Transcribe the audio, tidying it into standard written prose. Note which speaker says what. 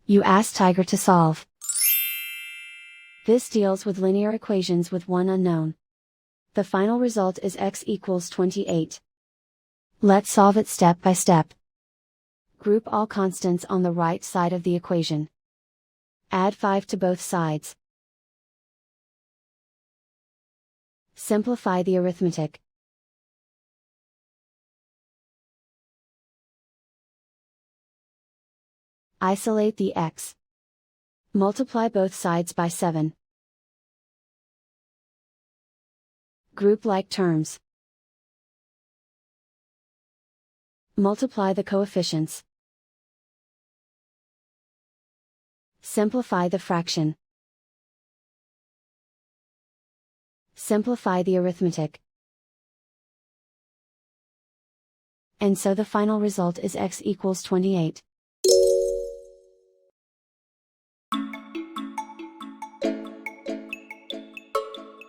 Speaker 1: You ask Tiger to solve. This deals with linear equations with one unknown. The final result is x equals 28. Let's solve it step by step. Group all constants on the right side of the equation. Add 5 to both sides. Simplify the arithmetic. Isolate the x. Multiply both sides by 7. Group like terms. Multiply the coefficients. Simplify the fraction. Simplify the arithmetic. And so the final result is x equals 28.